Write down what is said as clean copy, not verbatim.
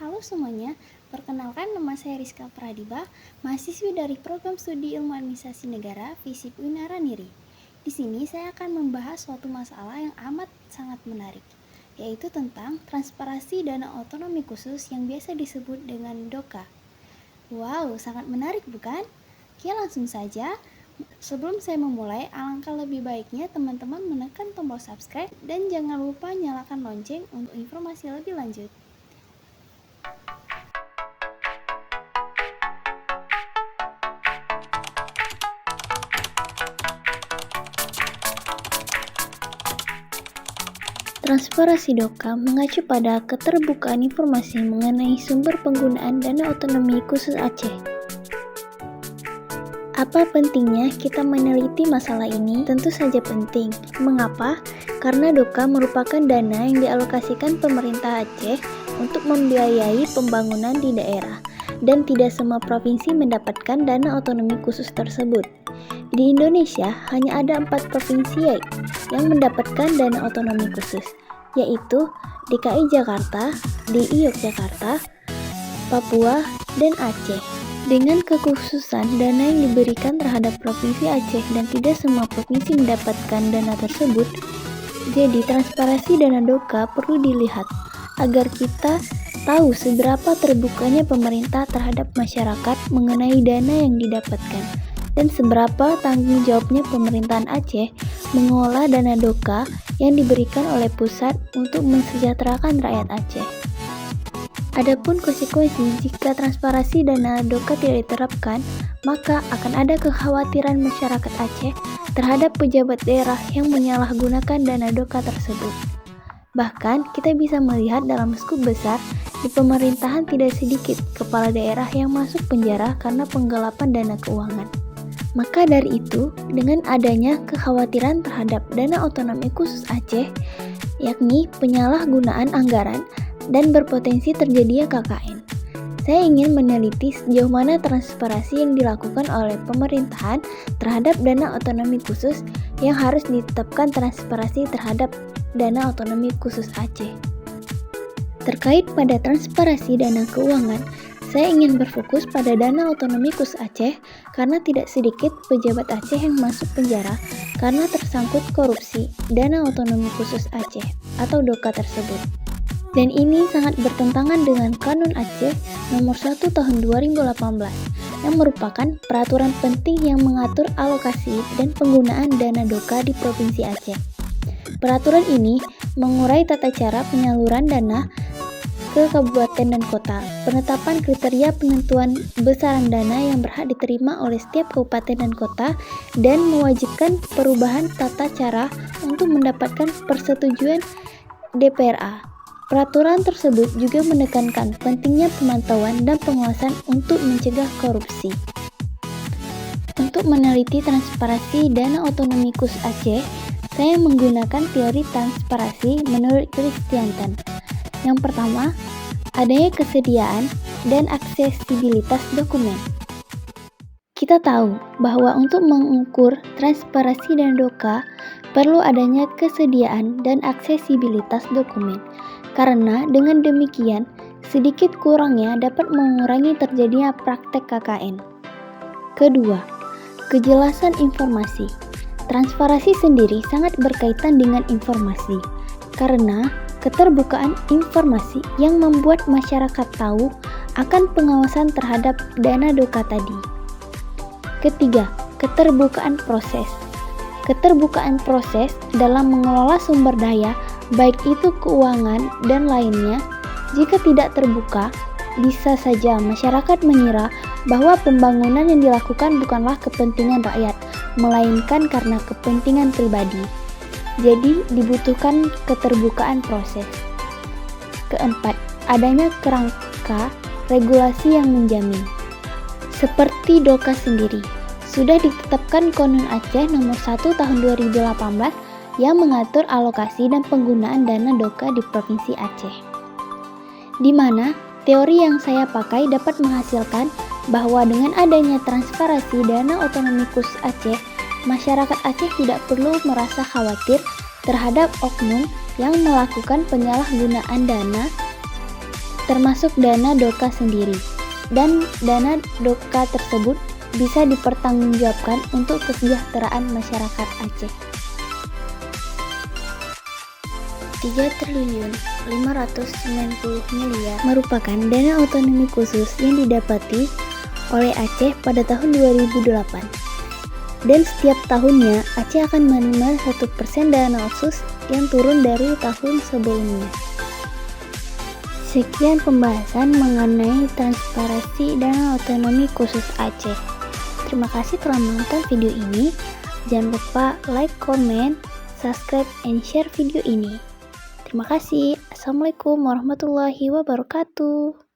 Halo semuanya, perkenalkan nama saya Rizka Pradiba, mahasiswi dari Program Studi Ilmu Administrasi Negara, FISIP Unara Niri. Di sini saya akan membahas suatu masalah yang amat sangat menarik, yaitu tentang transparansi dana otonomi khusus yang biasa disebut dengan DOKA. Wow, sangat menarik bukan? Oke, langsung saja. Sebelum saya memulai, alangkah lebih baiknya teman-teman menekan tombol subscribe dan jangan lupa nyalakan lonceng untuk informasi lebih lanjut. Transparansi DOKA mengacu pada keterbukaan informasi mengenai sumber penggunaan dana otonomi khusus Aceh. Apa pentingnya kita meneliti masalah ini? Tentu saja penting. Mengapa? Karena DOKA merupakan dana yang dialokasikan pemerintah Aceh untuk membiayai pembangunan di daerah, dan tidak semua provinsi mendapatkan dana otonomi khusus tersebut. Di Indonesia, hanya ada 4 provinsi yang mendapatkan dana otonomi khusus, yaitu DKI Jakarta, DI Yogyakarta, Papua, dan Aceh. Dengan kekhususan dana yang diberikan terhadap Provinsi Aceh dan tidak semua provinsi mendapatkan dana tersebut, jadi transparansi dana DOKA perlu dilihat agar kita tahu seberapa terbukanya pemerintah terhadap masyarakat mengenai dana yang didapatkan dan seberapa tanggung jawabnya pemerintahan Aceh mengelola dana DOKA yang diberikan oleh pusat untuk mensejahterakan rakyat Aceh. Adapun konsekuensi jika transparansi dana DOKA tidak diterapkan, maka akan ada kekhawatiran masyarakat Aceh terhadap pejabat daerah yang menyalahgunakan dana DOKA tersebut. Bahkan, kita bisa melihat dalam skup besar, di pemerintahan tidak sedikit kepala daerah yang masuk penjara karena penggelapan dana keuangan. Maka dari itu, dengan adanya kekhawatiran terhadap dana otonomi khusus Aceh, yakni penyalahgunaan anggaran dan berpotensi terjadinya KKN, saya ingin meneliti sejauh mana transparansi yang dilakukan oleh pemerintahan terhadap dana otonomi khusus yang harus ditetapkan transparansi terhadap dana otonomi khusus Aceh. Terkait pada transparansi dana keuangan, saya ingin berfokus pada dana otonomi khusus Aceh karena tidak sedikit pejabat Aceh yang masuk penjara karena tersangkut korupsi dana otonomi khusus Aceh atau DOKA tersebut. Dan ini sangat bertentangan dengan Kanun Aceh nomor 1 tahun 2018 yang merupakan peraturan penting yang mengatur alokasi dan penggunaan dana DOKA di Provinsi Aceh. Peraturan ini mengurai tata cara penyaluran dana ke kabupaten dan kota, penetapan kriteria penentuan besaran dana yang berhak diterima oleh setiap kabupaten dan kota, dan mewajibkan perubahan tata cara untuk mendapatkan persetujuan DPRA. Peraturan tersebut juga menekankan pentingnya pemantauan dan pengawasan untuk mencegah korupsi. Untuk meneliti transparansi dana otonomi khusus Aceh, saya menggunakan teori transparansi menurut Kristianten. Yang pertama, adanya kesediaan dan aksesibilitas dokumen. Kita tahu bahwa untuk mengukur transparansi dana DOKA perlu adanya kesediaan dan aksesibilitas dokumen, karena dengan demikian sedikit kurangnya dapat mengurangi terjadinya praktek KKN. Kedua, kejelasan informasi. Transparansi sendiri sangat berkaitan dengan informasi, karena keterbukaan informasi yang membuat masyarakat tahu akan pengawasan terhadap dana DOKA tadi. Ketiga, keterbukaan proses. Keterbukaan proses dalam mengelola sumber daya, baik itu keuangan dan lainnya, jika tidak terbuka, bisa saja masyarakat mengira bahwa pembangunan yang dilakukan bukanlah kepentingan rakyat, melainkan karena kepentingan pribadi. Jadi, dibutuhkan keterbukaan proses. Keempat, adanya kerangka regulasi yang menjamin. Seperti DOKA sendiri, sudah ditetapkan Kanun Aceh nomor 1 tahun 2018 yang mengatur alokasi dan penggunaan dana DOKA di Provinsi Aceh. Di mana teori yang saya pakai dapat menghasilkan bahwa dengan adanya transparansi dana otonomi khusus Aceh, masyarakat Aceh tidak perlu merasa khawatir terhadap oknum yang melakukan penyalahgunaan dana termasuk dana DOKA sendiri. Dan dana DOKA tersebut bisa dipertanggungjawabkan untuk kesejahteraan masyarakat Aceh. 3.590.000.000 merupakan dana otonomi khusus yang didapati oleh Aceh pada tahun 2008. Dan setiap tahunnya Aceh akan menerima 1% dana otsus yang turun dari tahun sebelumnya. Sekian pembahasan mengenai transparansi dana otonomi khusus Aceh. Terima kasih telah menonton video ini. Jangan lupa like, comment, subscribe, and share video ini. Terima kasih. Assalamualaikum warahmatullahi wabarakatuh.